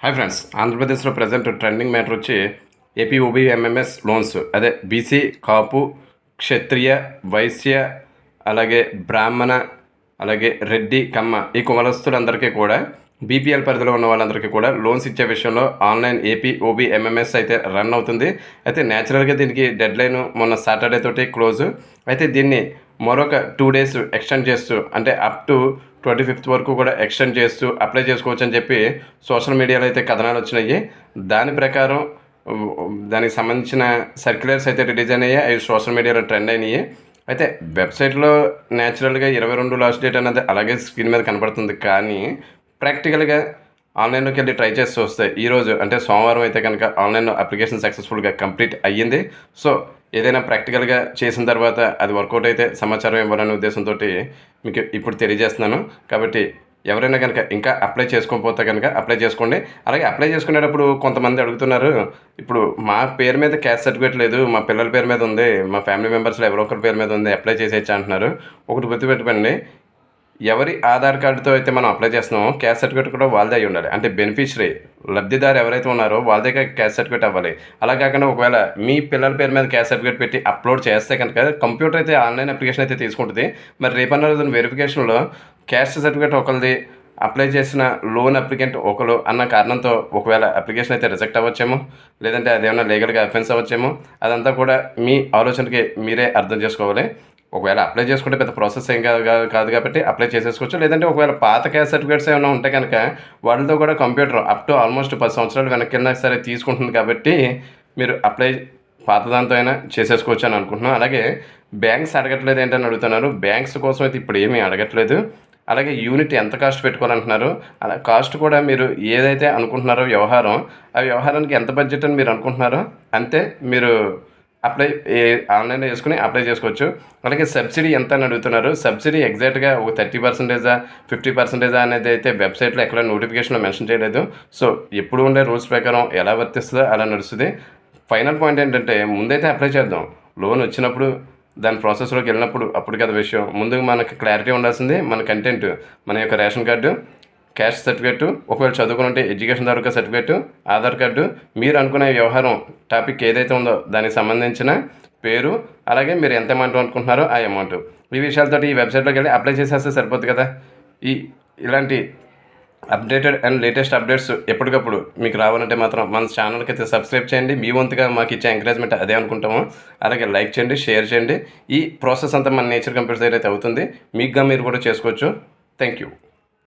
Hi friends, ఆంధ్రప్రదేశ్లో present trending matter వచ్చి AP OBMMS loans. అదే బీసీ, కాపు, క్షత్రియ, వైశ్య, అలాగే బ్రాహ్మణ, అలాగే రెడ్డి, కమ్మ ఈ కులస్తులందరికీ కూడా బీపీఎల్ పరిధిలో ఉన్న వాళ్ళందరికీ కూడా లోన్స్ ఇచ్చే విషయంలో ఆన్లైన్ ఏపీ ఓబీఎంఎంఎస్ అయితే రన్ అవుతుంది. అయితే న్యాచురల్గా దీనికి డెడ్ లైన్ మొన్న సాటర్డే తోటి క్లోజ్. అయితే దీన్ని మరొక 2 days ఎక్స్టెండ్ చేస్తూ, అంటే అప్ టు 25th వరకు కూడా ఎక్స్టెండ్ చేస్తూ అప్లై చేసుకోవచ్చు అని చెప్పి సోషల్ మీడియాలో అయితే కథనాలు వచ్చినాయి. దాని ప్రకారం దానికి సంబంధించిన సర్క్యులర్స్ అయితే రిలీజ్ అయినాయి. అవి సోషల్ మీడియాలో ట్రెండ్ అయినాయి. అయితే వెబ్సైట్లో న్యాచురల్గా 22 లాస్ట్ డేట్ అనేది అలాగే స్క్రీన్ మీద కనపడుతుంది. కానీ ప్రాక్టికల్గా ఆన్లైన్లోకి వెళ్ళి ట్రై చేస్తూ వస్తాయి. ఈరోజు అంటే సోమవారం అయితే కనుక ఆన్లైన్లో అప్లికేషన్ సక్సెస్ఫుల్గా కంప్లీట్ అయ్యింది. సో ఏదైనా ప్రాక్టికల్గా చేసిన తర్వాత అది వర్కౌట్ అయితే సమాచారం ఇవ్వాలనే ఉద్దేశంతో మీకు ఇప్పుడు తెలియజేస్తున్నాను. కాబట్టి ఎవరైనా కనుక ఇంకా అప్లై చేసుకోకపోతే కనుక అప్లై చేసుకోండి. అలాగే అప్లై చేసుకునేటప్పుడు కొంతమంది అడుగుతున్నారు, ఇప్పుడు మా పేరు మీద క్యాస్ట్ సర్టిఫికేట్ లేదు, మా పిల్లల పేరు మీద ఉంది, మా ఫ్యామిలీ మెంబర్స్లో ఎవరో ఒకరి పేరు మీద ఉంది, అప్లై చేసేయచ్చా అంటున్నారు. ఒకటి గుర్తుపెట్టుకోండి, ఎవరి ఆధార్ కార్డుతో అయితే మనం అప్లై చేస్తున్నామో క్యాస్ట్ సర్టిఫికేట్ కూడా వాళ్ళదే అయి ఉండాలి. అంటే బెనిఫిషరీ లబ్ధిదారు ఎవరైతే ఉన్నారో వాళ్ళదే క్యాస్ట్ సర్టిఫికేట్ అవ్వాలి. అలా కాకుండా ఒకవేళ మీ పిల్లల పేరు మీద క్యాస్ట్ సర్టిఫికేట్ పెట్టి అప్లోడ్ చేస్తే కనుక కంప్యూటర్ అయితే ఆన్లైన్ అప్లికేషన్ అయితే తీసుకుంటుంది. మరి రేపన్న రోజున వెరిఫికేషన్లో క్యాస్ట్ సర్టిఫికేట్ ఒకరిది, అప్లై చేసిన లోన్ అప్లికెంట్ ఒకరు అన్న కారణంతో ఒకవేళ అప్లికేషన్ అయితే రిజెక్ట్ అవ్వచ్చేమో, లేదంటే అదేమన్నా లీగల్గా అఫెన్స్ అవ్వచ్చేమో. అదంతా కూడా మీ ఆలోచనకి మీరే అర్థం చేసుకోవాలి. ఒకవేళ అప్లై చేసుకుంటే పెద్ద ప్రాసెస్ ఏం కాదు కాబట్టి అప్లై చేసేసుకోవచ్చు. లేదంటే ఒకవేళ పాత క్యాస్ట్ సర్టిఫికేట్స్ ఏమైనా ఉంటే కనుక వాటితో కూడా కంప్యూటర్ అప్ టు ఆల్మోస్ట్ 10 సంవత్సరాలు వెనక్కి వెళ్ళినా సరే తీసుకుంటుంది. కాబట్టి మీరు అప్లై పాత దాంతో అయినా చేసేసుకోవచ్చు అని అనుకుంటున్నాను. అలాగే బ్యాంక్స్ అడగట్లేదు ఏంటని అడుగుతున్నారు. బ్యాంక్స్ కోసం అయితే ఇప్పుడు ఏమీ అడగట్లేదు. అలాగే యూనిట్ ఎంత కాస్ట్ పెట్టుకోవాలంటున్నారు. అలా కాస్ట్ కూడా మీరు ఏదైతే అనుకుంటున్నారో వ్యవహారం, ఆ వ్యవహారానికి ఎంత బడ్జెట్ అని మీరు అనుకుంటున్నారో అంతే మీరు అప్లై ఆన్లైన్లో చేసుకుని అప్లై చేసుకోవచ్చు. అలాగే సబ్సిడీ ఎంత అని అడుగుతున్నారు. సబ్సిడీ ఎగ్జాక్ట్గా ఒక 30%, 50% అనేది అయితే వెబ్సైట్లో ఎక్కడ నోటిఫికేషన్లో మెన్షన్ చేయలేదు. సో ఎప్పుడు ఉండే రూల్స్ ప్రకారం ఎలా వర్తిస్తుందో అలా నడుస్తుంది. ఫైనల్ పాయింట్ ఏంటంటే ముందైతే అప్లై చేద్దాం. లోన్ వచ్చినప్పుడు దాని ప్రాసెస్లోకి వెళ్ళినప్పుడు అప్పుడు కదా విషయం. ముందుగా మనకు క్లారిటీ ఉండాల్సింది మన కంటెంట్, మన యొక్క రేషన్ కార్డు, క్యాస్ట్ సర్టిఫికేటు, ఒకవేళ చదువుకుని ఉంటే ఎడ్యుకేషన్ తాలూకా సర్టిఫికేటు, ఆధార్ కార్డు, మీరు అనుకునే వ్యవహారం టాపిక్ ఏదైతే ఉందో దానికి సంబంధించిన పేరు, అలాగే మీరు ఎంత అమౌంట్ అనుకుంటున్నారో ఆ అమౌంట్, ఈ విషయాలతో ఈ వెబ్సైట్లోకి వెళ్ళి అప్లై చేసేస్తే సరిపోద్ది కదా. ఇలాంటి అప్డేటెడ్ అండ్ లేటెస్ట్ అప్డేట్స్ ఎప్పటికప్పుడు మీకు రావాలంటే మాత్రం మన ఛానల్కి అయితే సబ్స్క్రైబ్ చేయండి. మీ వంతుగా మాకు ఇచ్చే ఎంకరేజ్మెంట్ అదే అనుకుంటాము. అలాగే లైక్ చేయండి, షేర్ చేయండి. ఈ ప్రాసెస్ అంతా మన నేచర్ కంప్యూటర్స్ దగ్గర అయితే అవుతుంది. మీకుగా మీరు కూడా చేసుకోవచ్చు. Thank you.